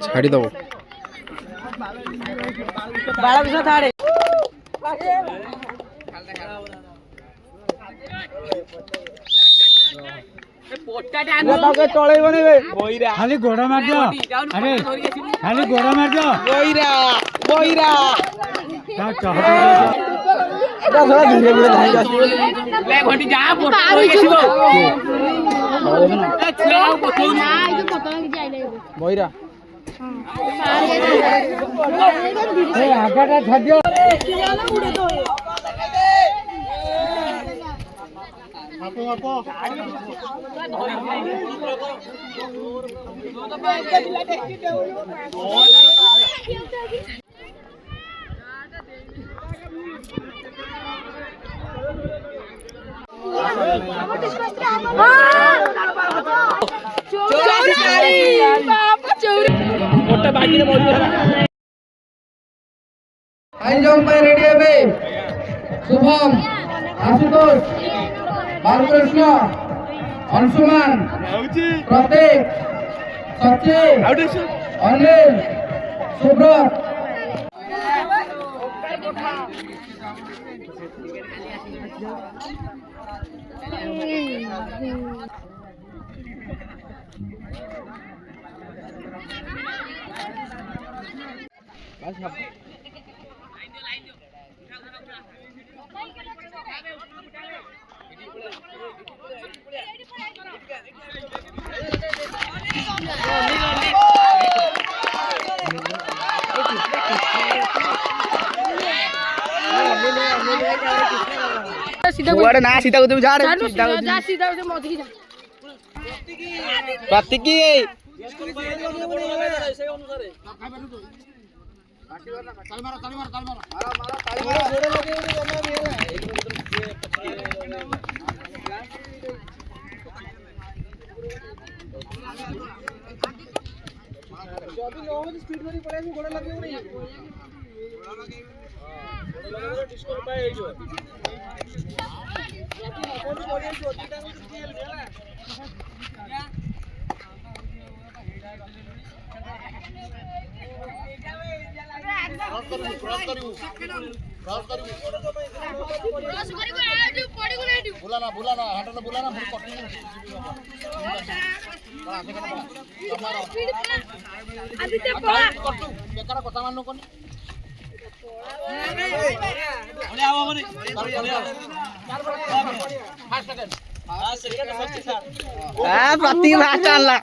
छाड़ी दो बाड़ा बिसा थाड़े खाली घोड़ा मार दो अरे खाली घोड़ा मार दो बोईरा बोईरा धीरे धीरे बोईरा आगाटा छाड़ रेडी है शुभम आशुतोष बालकृष्ण अंशुमान प्रत्येक सचिन अनिल सुब्रत ना सीधा उधर जा प्रतीक स्पीड में पड़े घोड़ा लगे नहीं बुलाना हटना बुलाना अभी तक बेकार कथा मान कोनी प्रतीक भाषा